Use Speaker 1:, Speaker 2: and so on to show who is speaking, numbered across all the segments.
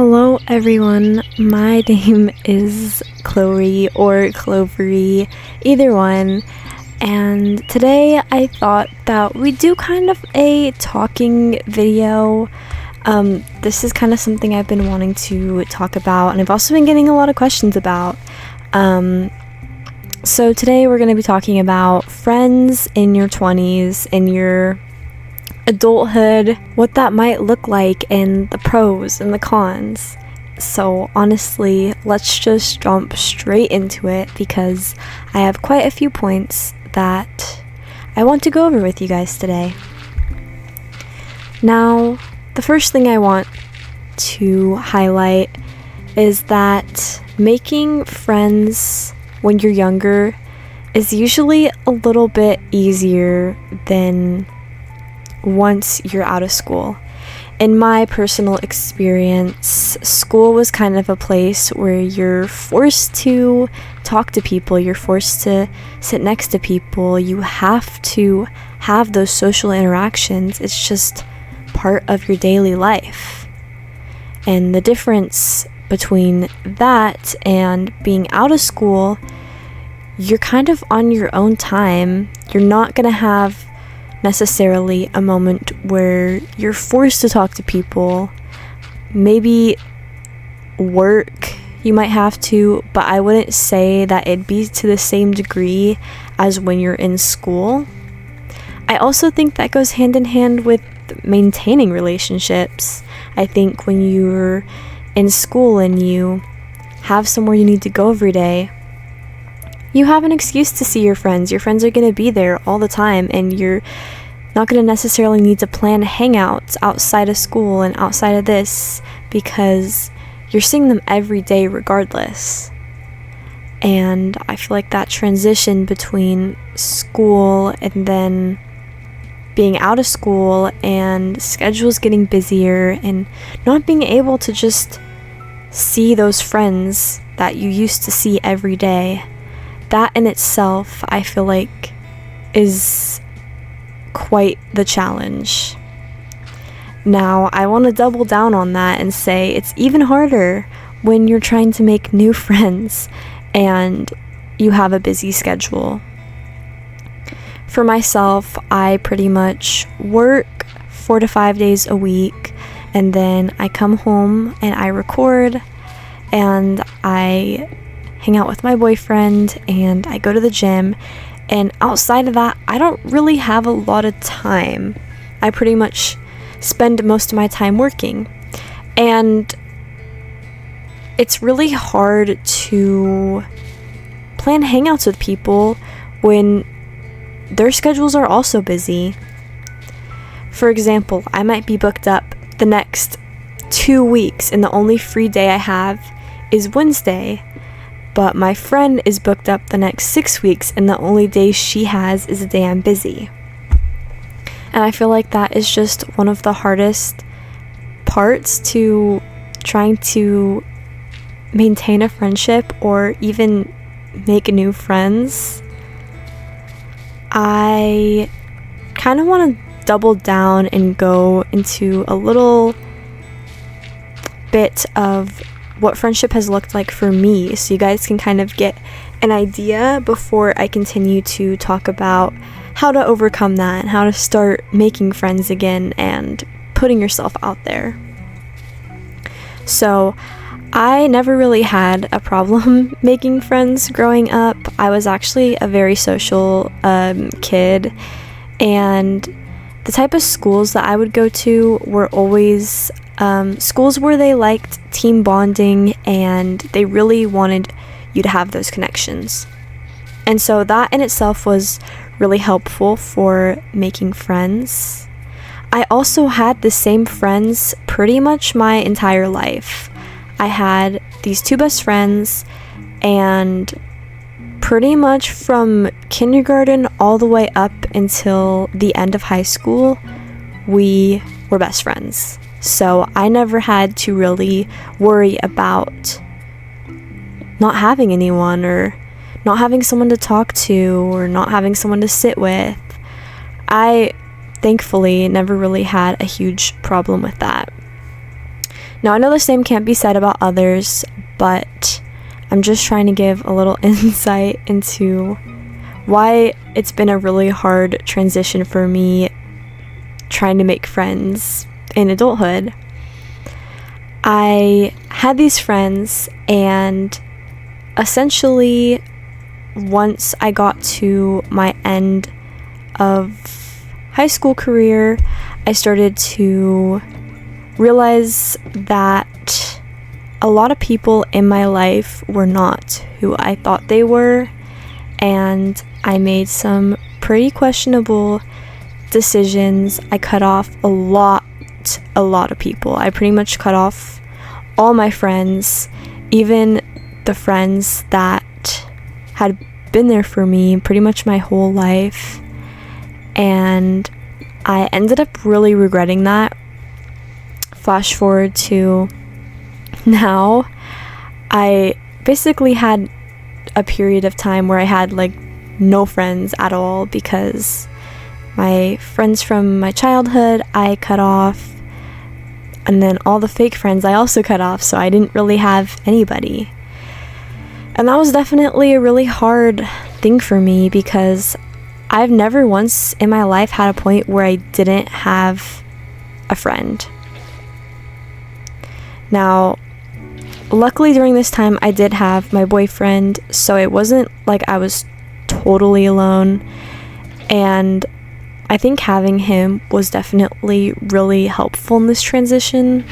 Speaker 1: Hello everyone, my name is Chloe or Clovery, either one, and today I thought that we'd do kind of a talking video. This is kind of something I've been wanting to talk about, and I've also been getting a lot of questions about. So today we're going to be talking about friends in your 20s, in your adulthood, what that might look like, and the pros and the cons. So honestly, let's just jump straight into it because I have quite a few points that I want to go over with you guys today. Now, the first thing I want to highlight is that making friends when you're younger is usually a little bit easier than once you're out of school. In my personal experience, school was kind of a place where you're forced to talk to people, you're forced to sit next to people, you have to have those social interactions. It's just part of your daily life. And the difference between that and being out of school, you're kind of on your own time. You're not going to have necessarily a moment where you're forced to talk to people. Maybe work you might have to, but I wouldn't say that it'd be to the same degree as when you're in school. I also think that goes hand in hand with maintaining relationships. I think when you're in school and you have somewhere you need to go every day, you have an excuse to see your friends. Your friends are going to be there all the time, and you're not going to necessarily need to plan hangouts outside of school and outside of this because you're seeing them every day regardless. And I feel like that transition between school and then being out of school and schedules getting busier and not being able to just see those friends that you used to see every day, that in itself, I feel like, is quite the challenge. Now, I want to double down on that and say it's even harder when you're trying to make new friends and you have a busy schedule. For myself, I pretty much work 4 to 5 days a week, and then I come home and I record and I hang out with my boyfriend, and I go to the gym, and outside of that, I don't really have a lot of time. I pretty much spend most of my time working, and it's really hard to plan hangouts with people when their schedules are also busy. For example, I might be booked up the next 2 weeks, and the only free day I have is Wednesday. But my friend is booked up the next 6 weeks, and the only day she has is the day I'm busy. And I feel like that is just one of the hardest parts to trying to maintain a friendship or even make new friends. I kind of want to double down and go into a little bit of what friendship has looked like for me, so you guys can kind of get an idea before I continue to talk about how to overcome that and how to start making friends again and putting yourself out there. So I never really had a problem making friends growing up. I was actually a very social kid, and the type of schools that I would go to were always schools where they liked team bonding and they really wanted you to have those connections. And so that in itself was really helpful for making friends. I also had the same friends pretty much my entire life. I had these 2 best friends, and pretty much from kindergarten all the way up until the end of high school, we were best friends. So I never had to really worry about not having anyone or not having someone to talk to or not having someone to sit with. I thankfully never really had a huge problem with that. Now, I know the same can't be said about others, but I'm just trying to give a little insight into why it's been a really hard transition for me trying to make friends in adulthood. I had these friends, and essentially once I got to my end of high school career, I started to realize that a lot of people in my life were not who I thought they were, and I made some pretty questionable decisions. I cut off a lot of people. I pretty much cut off all my friends, even the friends that had been there for me pretty much my whole life, and I ended up really regretting that. Flash forward to now, I basically had a period of time where I had like no friends at all, because my friends from my childhood I cut off, and then all the fake friends I also cut off, so I didn't really have anybody. And that was definitely a really hard thing for me, because I've never once in my life had a point where I didn't have a friend. Now, luckily during this time I did have my boyfriend, so it wasn't like I was totally alone, and I think having him was definitely really helpful in this transition.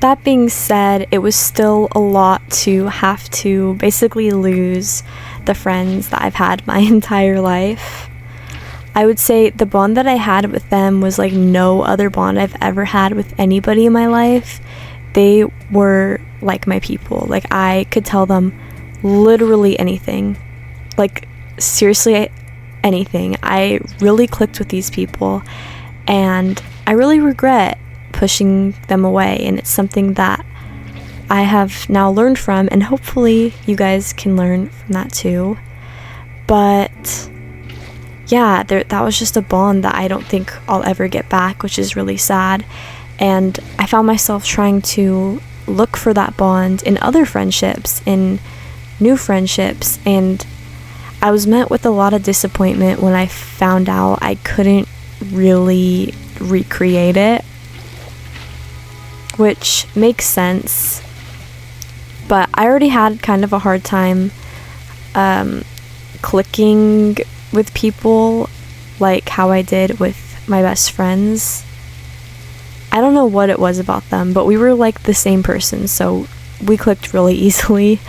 Speaker 1: That being said, it was still a lot to have to basically lose the friends that I've had my entire life. I would say the bond that I had with them was like no other bond I've ever had with anybody in my life. They were like my people. Like, I could tell them literally anything. Like, seriously, anything. I really clicked with these people, and I really regret pushing them away, and it's something that I have now learned from, and hopefully you guys can learn from that too. But yeah, that was just a bond that I don't think I'll ever get back, which is really sad. And I found myself trying to look for that bond in other friendships, in new friendships, and I was met with a lot of disappointment when I found out I couldn't really recreate it, which makes sense. But I already had kind of a hard time clicking with people like how I did with my best friends. I don't know what it was about them, but we were like the same person, so we clicked really easily,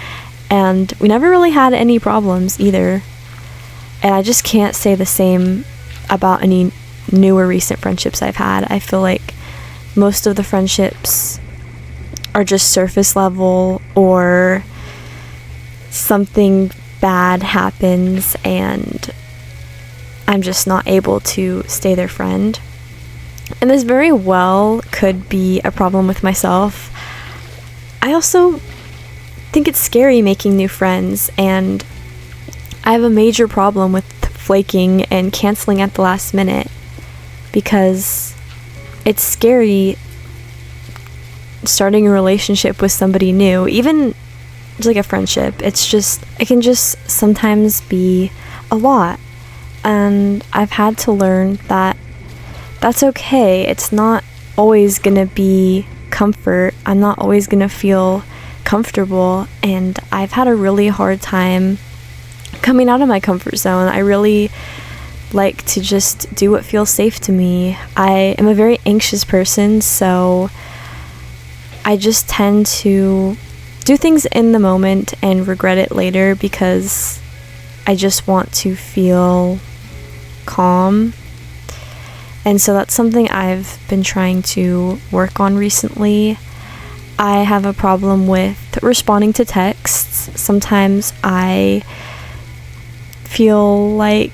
Speaker 1: and we never really had any problems either. And I just can't say the same about any newer recent friendships I've had. I feel like most of the friendships are just surface level, or something bad happens and I'm just not able to stay their friend. And this very well could be a problem with myself. I also think it's scary making new friends, and I have a major problem with flaking and canceling at the last minute, because it's scary starting a relationship with somebody new, even just like a friendship. It can just sometimes be a lot, and I've had to learn that that's okay. It's not always gonna be comfort. I'm not always gonna feel comfortable, and I've had a really hard time coming out of my comfort zone. I really like to just do what feels safe to me. I am a very anxious person, so I just tend to do things in the moment and regret it later, because I just want to feel calm. And so that's something I've been trying to work on recently. I have a problem with responding to texts. Sometimes I feel like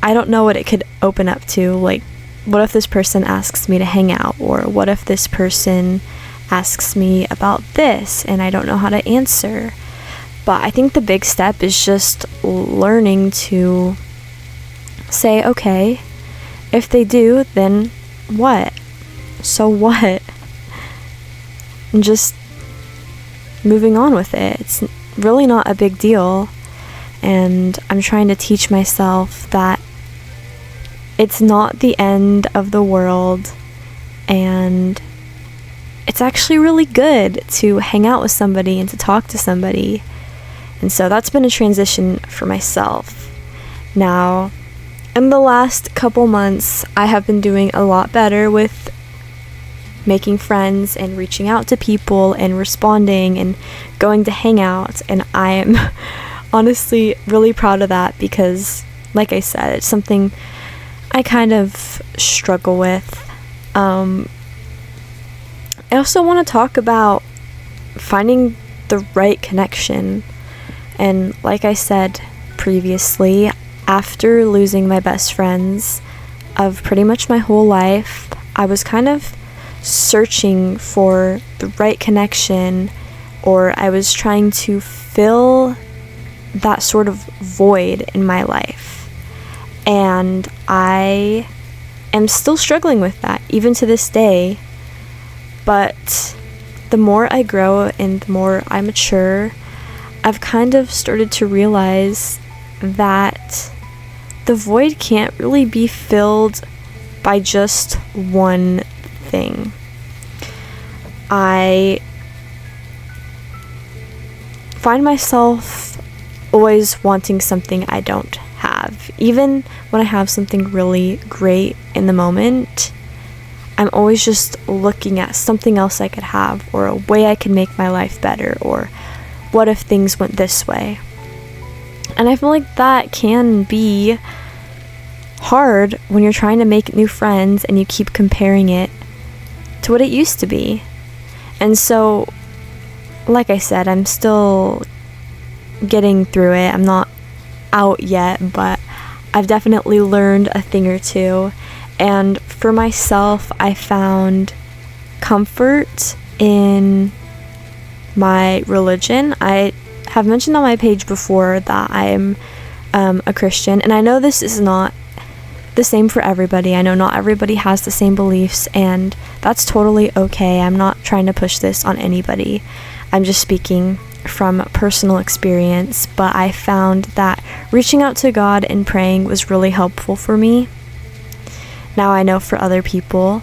Speaker 1: I don't know what it could open up to. Like, what if this person asks me to hang out? Or what if this person asks me about this and I don't know how to answer? But I think the big step is just learning to say, okay, if they do, then what? So what? and just moving on with it. It's really not a big deal. And I'm trying to teach myself that it's not the end of the world, and it's actually really good to hang out with somebody and to talk to somebody. And so that's been a transition for myself. Now, in the last couple months, I have been doing a lot better with making friends and reaching out to people and responding and going to hang out. And I am honestly really proud of that because, like I said, it's something I kind of struggle with. I also want to talk about finding the right connection. And like I said previously, after losing my best friends of pretty much my whole life, I was kind of searching for the right connection, or I was trying to fill that sort of void in my life. And I am still struggling with that, even to this day. But the more I grow and the more I mature, I've kind of started to realize that the void can't really be filled by just one thing. I find myself always wanting something I don't have. Even when I have something really great in the moment, I'm always just looking at something else I could have, or a way I can make my life better, or what if things went this way. And I feel like that can be hard when you're trying to make new friends and you keep comparing it to what it used to be. And so, like I said, I'm still getting through it. I'm not out yet, but I've definitely learned a thing or two. And for myself, I found comfort in my religion. I have mentioned on my page before that I'm a Christian, and I know this is not the same for everybody. I know not everybody has the same beliefs, and that's totally okay. I'm not trying to push this on anybody. I'm just speaking from personal experience, but I found that reaching out to God and praying was really helpful for me. Now I know for other people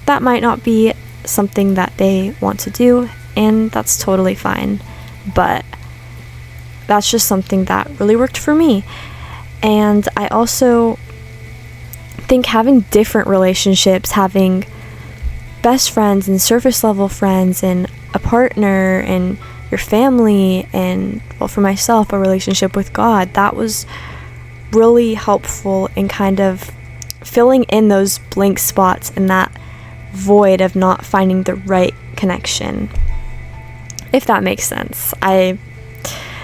Speaker 1: that might not be something that they want to do, and that's totally fine, but that's just something that really worked for me. And I also think having different relationships, having best friends and surface level friends and a partner and your family and, well, for myself, a relationship with God, that was really helpful in kind of filling in those blank spots and that void of not finding the right connection, if that makes sense. I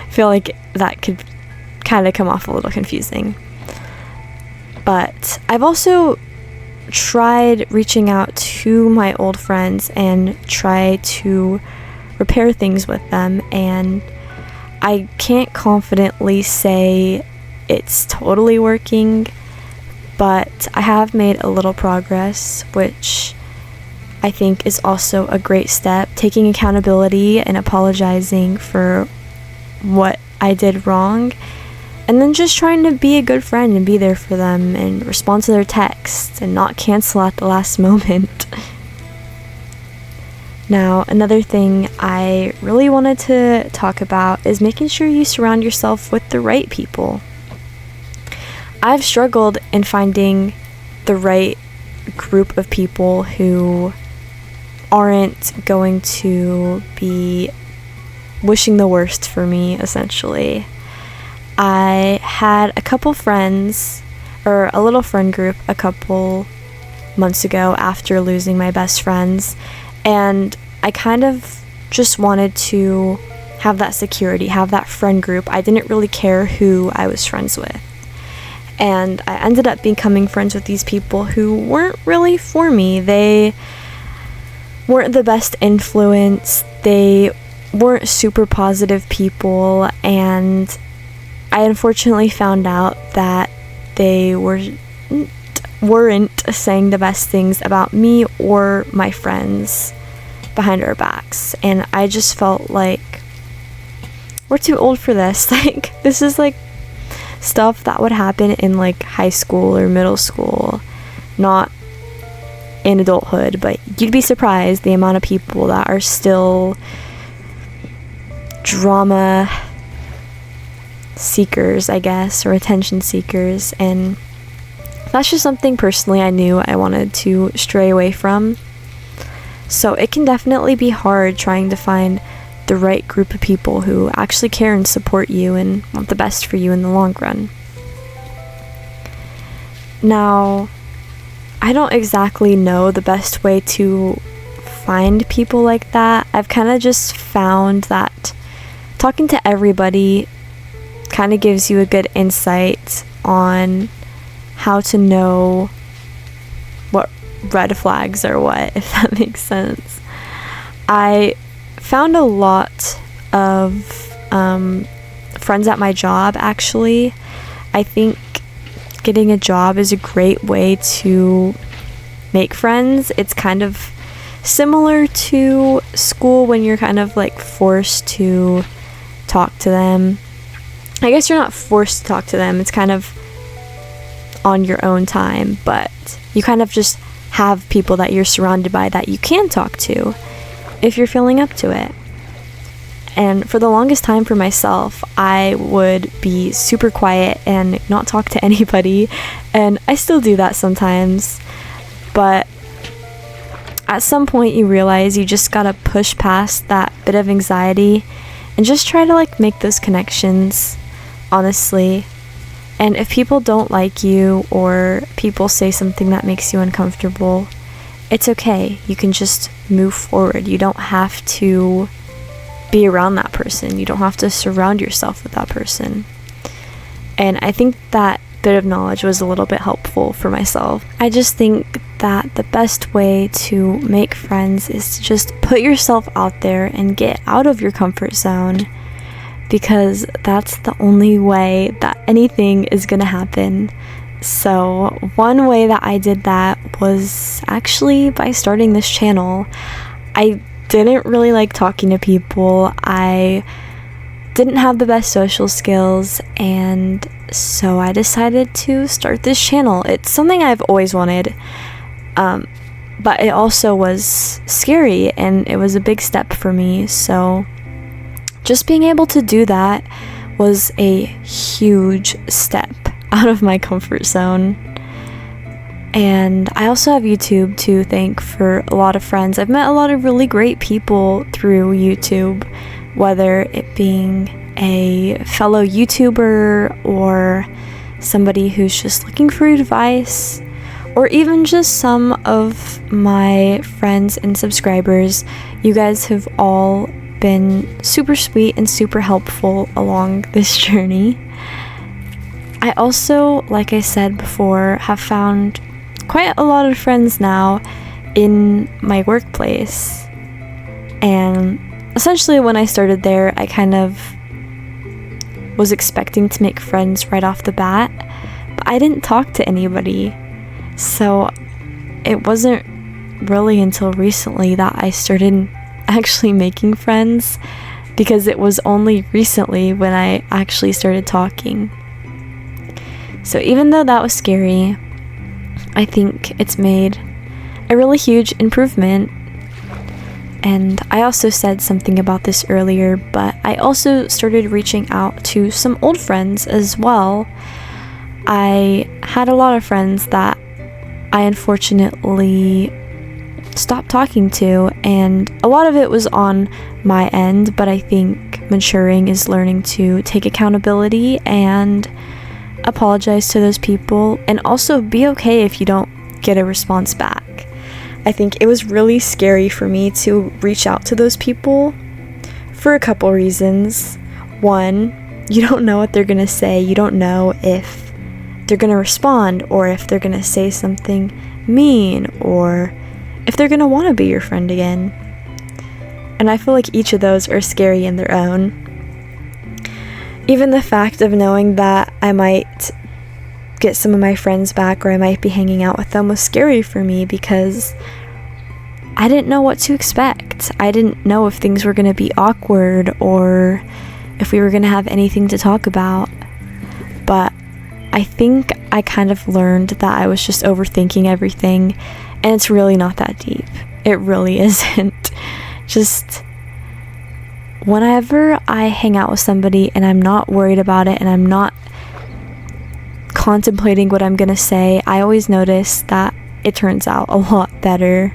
Speaker 1: feel like that could kind of come off a little confusing. But I've also tried reaching out to my old friends and try to repair things with them, and I can't confidently say it's totally working, but I have made a little progress, which I think is also a great step. Taking accountability and apologizing for what I did wrong, and then just trying to be a good friend and be there for them and respond to their texts and not cancel at the last moment. Now, another thing I really wanted to talk about is making sure you surround yourself with the right people. I've struggled in finding the right group of people who aren't going to be wishing the worst for me, essentially. I had a couple friends, or a little friend group, a couple months ago after losing my best friends, and I kind of just wanted to have that security, have that friend group. I didn't really care who I was friends with. And I ended up becoming friends with these people who weren't really for me. They weren't the best influence. They weren't super positive people, and I unfortunately found out that they weren't saying the best things about me or my friends. behind our backs. And I just felt like we're too old for this. Like, this is like stuff that would happen in like high school or middle school, not in adulthood. But you'd be surprised the amount of people that are still drama seekers, I guess, or attention seekers. And that's just something personally I knew I wanted to stray away from. So it can definitely be hard trying to find the right group of people who actually care and support you and want the best for you in the long run. Now, I don't exactly know the best way to find people like that. I've kind of just found that talking to everybody kind of gives you a good insight on how to know what red flags are what, if that makes sense. I found a lot of friends at my job, actually. I think getting a job is a great way to make friends. It's kind of similar to school when you're kind of like forced to talk to them. I guess you're not forced to talk to them. It's kind of on your own time, but you kind of just have people that you're surrounded by that you can talk to if you're feeling up to it. And for the longest time for myself, I would be super quiet and not talk to anybody, and I still do that sometimes. But at some point you realize you just gotta push past that bit of anxiety and just try to like make those connections, honestly. And if people don't like you or people say something that makes you uncomfortable, it's okay. You can just move forward. You don't have to be around that person. You don't have to surround yourself with that person. And I think that bit of knowledge was a little bit helpful for myself. I just think that the best way to make friends is to just put yourself out there and get out of your comfort zone, because that's the only way that anything is gonna happen. So one way that I did that was actually by starting this channel. I didn't really like talking to people. I didn't have the best social skills, and so I decided to start this channel. It's something I've always wanted, but it also was scary and it was a big step for me. So just being able to do that was a huge step out of my comfort zone. And I also have YouTube to thank for a lot of friends. I've met a lot of really great people through YouTube, whether it being a fellow YouTuber or somebody who's just looking for advice, or even just some of my friends and subscribers. You guys have all been super sweet and super helpful along this journey. I also, like I said before, have found quite a lot of friends now in my workplace. And essentially when I started there, I kind of was expecting to make friends right off the bat, but I didn't talk to anybody. So it wasn't really until recently that I started actually making friends, because it was only recently when I actually started talking. So even though that was scary, I think it's made a really huge improvement. And I also said something about this earlier, but I also started reaching out to some old friends as well. I had a lot of friends that I unfortunately stopped talking to, and a lot of it was on my end, but I think maturing is learning to take accountability and apologize to those people, and also be okay if you don't get a response back. I think it was really scary for me to reach out to those people for a couple reasons. One, you don't know what they're gonna say. You don't know if they're gonna respond, or if they're gonna say something mean, or if they're gonna want to be your friend again. And I feel like each of those are scary in their own. Even the fact of knowing that I might get some of my friends back, or I might be hanging out with them, was scary for me, because I didn't know what to expect. I didn't know if things were going to be awkward or if we were going to have anything to talk about. But I think I kind of learned that I was just overthinking everything, and it's really not that deep. It really isn't. Just whenever I hang out with somebody and I'm not worried about it and I'm not contemplating what I'm going to say, I always notice that it turns out a lot better.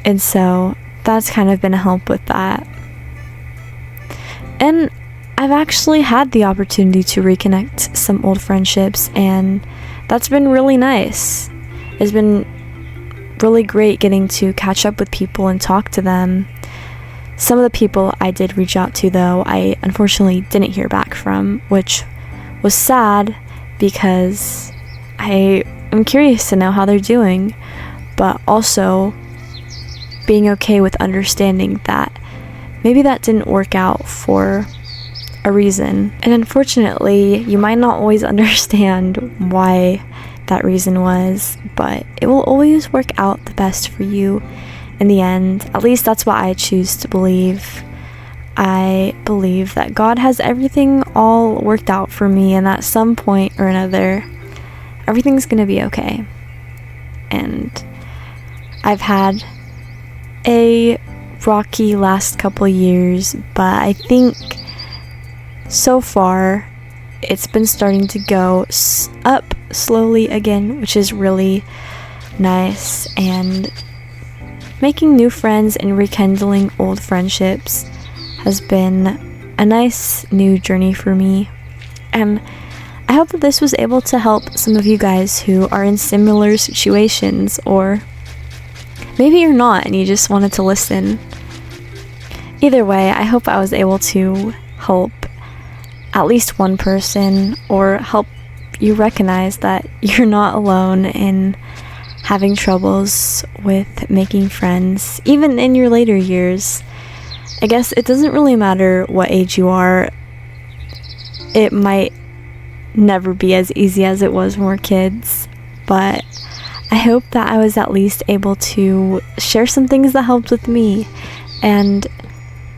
Speaker 1: And so that's kind of been a help with that. And I've actually had the opportunity to reconnect some old friendships, and that's been really nice. It's been really great getting to catch up with people and talk to them. Some of the people I did reach out to, though, I unfortunately didn't hear back from, which was sad because I am curious to know how they're doing, but also being okay with understanding that maybe that didn't work out for a reason. And unfortunately, you might not always understand why that reason was, but it will always work out the best for you in the end. At least that's what I choose to believe. I believe that God has everything all worked out for me, and at some point or another, everything's gonna be okay. And I've had a rocky last couple years, but I think so far it's been starting to go up slowly again, which is really nice. And making new friends and rekindling old friendships has been a nice new journey for me. And I hope that this was able to help some of you guys who are in similar situations, or maybe you're not and you just wanted to listen. Either way, I hope I was able to help at least one person, or help you recognize that you're not alone in having troubles with making friends, even in your later years. I guess it doesn't really matter what age you are. It might never be as easy as it was when we were kids, but I hope that I was at least able to share some things that helped with me. And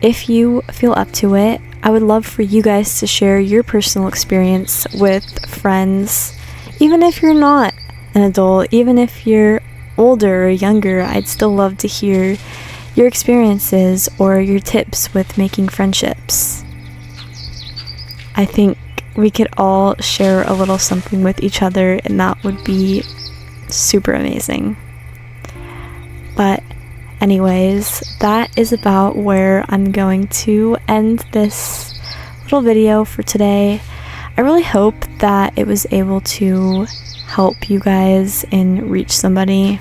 Speaker 1: if you feel up to it, I would love for you guys to share your personal experience with friends. Even if you're not an adult, even if you're older or younger, I'd still love to hear your experiences or your tips with making friendships. I think we could all share a little something with each other, and that would be super amazing. But anyways, that is about where I'm going to end this little video for today. I really hope that it was able to help you guys and reach somebody.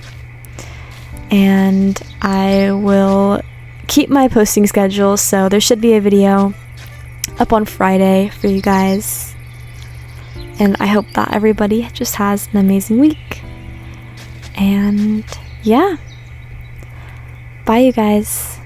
Speaker 1: And I will keep my posting schedule, so there should be a video up on Friday for you guys. And I hope that everybody just has an amazing week. And yeah. Bye, you guys.